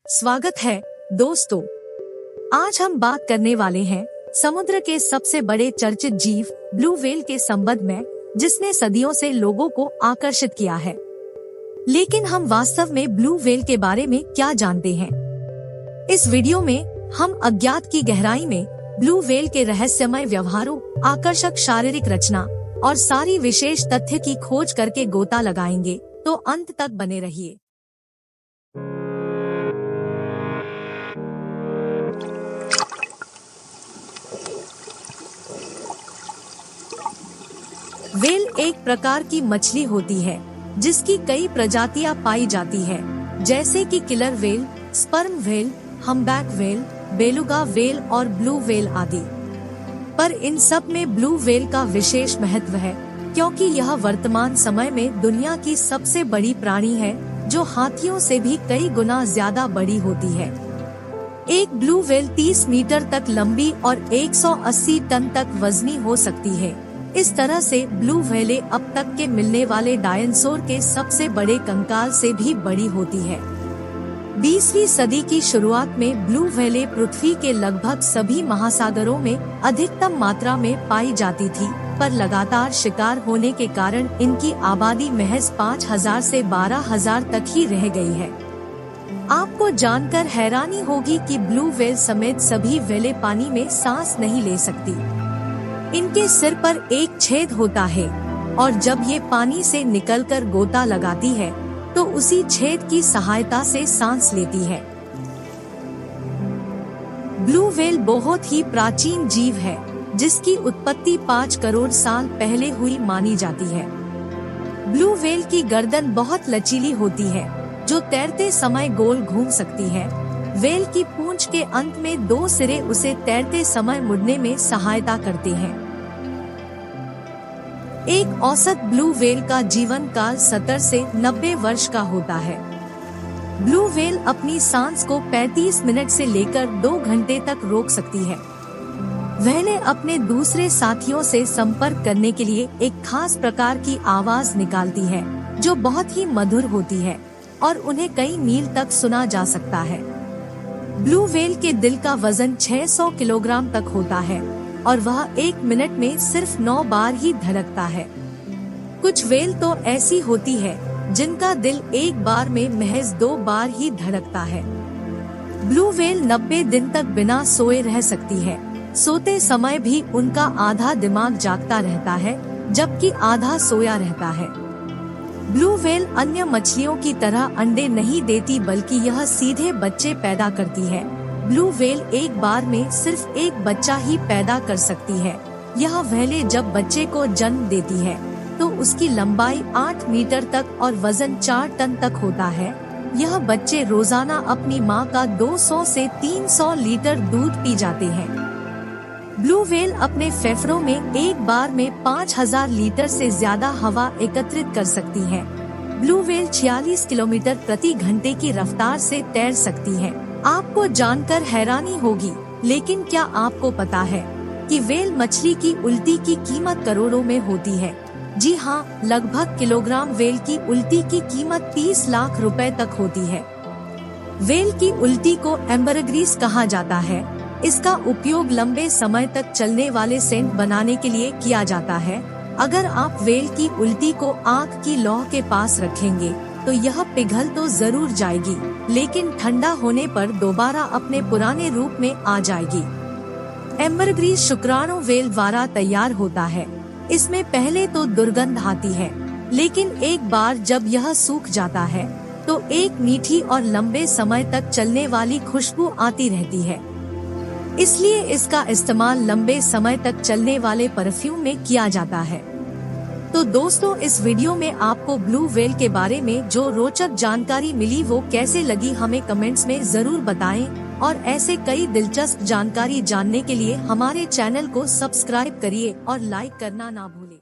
स्वागत है दोस्तों। आज हम बात करने वाले हैं समुद्र के सबसे बड़े चर्चित जीव ब्लू व्हेल के संबंध में, जिसने सदियों से लोगों को आकर्षित किया है। लेकिन हम वास्तव में ब्लू व्हेल के बारे में क्या जानते हैं? इस वीडियो में हम अज्ञात की गहराई में ब्लू व्हेल के रहस्यमय व्यवहारों, आकर्षक शारीरिक रचना और सारी विशेष तथ्य की खोज करके गोता लगाएंगे, तो अंत तक बने रहिए। व्हेल एक प्रकार की मछली होती है जिसकी कई प्रजातियां पाई जाती है, जैसे कि killer whale, sperm whale, humpback whale, beluga whale और ब्लू व्हेल आदि। पर इन सब में ब्लू व्हेल का विशेष महत्व है, क्योंकि यह वर्तमान समय में दुनिया की सबसे बड़ी प्राणी है, जो हाथियों से भी कई गुना ज्यादा बड़ी होती है। एक ब्लू व्हेल 30 मीटर तक लंबी और 180 टन तक वजनी हो सकती है। इस तरह से ब्लू व्हेलें अब तक के मिलने वाले डायनासोर के सबसे बड़े कंकाल से भी बड़ी होती है। 20वीं सदी की शुरुआत में ब्लू व्हेलें पृथ्वी के लगभग सभी महासागरों में अधिकतम मात्रा में पाई जाती थी, पर लगातार शिकार होने के कारण इनकी आबादी महज 5000 से 12000 तक ही रह गई है। आपको जानकर हैरानी होगी कि ब्लू व्हेल समेत सभी व्हेलें पानी में सांस नहीं ले सकती। इनके सिर पर एक छेद होता है और जब ये पानी से निकलकर गोता लगाती है तो उसी छेद की सहायता से सांस लेती है। ब्लू व्हेल बहुत ही प्राचीन जीव है, जिसकी उत्पत्ति 5 करोड़ साल पहले हुई मानी जाती है। ब्लू व्हेल की गर्दन बहुत लचीली होती है, जो तैरते समय गोल घूम सकती है। व्हेल की पूंछ के अंत में 2 सिरे उसे तैरते समय मुड़ने में सहायता करते हैं। एक औसत ब्लू व्हेल का जीवन काल 70 से 90 वर्ष का होता है। ब्लू व्हेल अपनी सांस को 35 मिनट से लेकर 2 घंटे तक रोक सकती है। व्हेलें अपने दूसरे साथियों से संपर्क करने के लिए एक खास प्रकार की आवाज निकालती है, जो बहुत ही मधुर होती है और उन्हें कई मील तक सुना जा सकता है। ब्लू व्हेल के दिल का वजन 600 किलोग्राम तक होता है और वह 1 मिनट में सिर्फ 9 बार ही धड़कता है। कुछ व्हेल तो ऐसी होती है जिनका दिल एक बार में महज 2 बार ही धड़कता है। ब्लू व्हेल 90 दिन तक बिना सोए रह सकती है। सोते समय भी उनका आधा दिमाग जागता रहता है, जबकि आधा सोया रहता है। ब्लू व्हेल अन्य मछलियों की तरह अंडे नहीं देती, बल्कि यह सीधे बच्चे पैदा करती है। ब्लू व्हेल एक बार में सिर्फ एक बच्चा ही पैदा कर सकती है। यह व्हेलें जब बच्चे को जन्म देती है तो उसकी लंबाई 8 मीटर तक और वजन 4 टन तक होता है। यह बच्चे रोजाना अपनी मां का 200 से 300 लीटर दूध पी जाते हैं। ब्लू व्हेल अपने फेफड़ों में एक बार में 5000 लीटर से ज्यादा हवा एकत्रित कर सकती है। ब्लू व्हेल 46 किलोमीटर प्रति घंटे की रफ्तार से तैर सकती है। आपको जानकर हैरानी होगी, लेकिन क्या आपको पता है कि व्हेल मछली की उल्टी की कीमत करोड़ों में होती है? जी हाँ, लगभग किलोग्राम व्हेल की उल्टी की कीमत 30 लाख रुपए तक होती है। व्हेल की उल्टी को एम्बरग्रीस कहा जाता है। इसका उपयोग लंबे समय तक चलने वाले सेंट बनाने के लिए किया जाता है। अगर आप व्हेल की उल्टी को आग की लौ के पास रखेंगे तो यह पिघल तो जरूर जाएगी, लेकिन ठंडा होने पर दोबारा अपने पुराने रूप में आ जाएगी। एम्बरग्रीस शुक्राणु व्हेल द्वारा तैयार होता है। इसमें पहले तो दुर्गंध आती है, लेकिन एक बार जब यह सूख जाता है तो एक मीठी और लंबे समय तक चलने वाली खुशबू आती रहती है। इसलिए इसका इस्तेमाल लंबे समय तक चलने वाले परफ्यूम में किया जाता है। तो दोस्तों, इस वीडियो में आपको ब्लू व्हेल के बारे में जो रोचक जानकारी मिली वो कैसे लगी, हमें कमेंट्स में जरूर बताएं। और ऐसे कई दिलचस्प जानकारी जानने के लिए हमारे चैनल को सब्सक्राइब करिए और लाइक करना ना भूलें।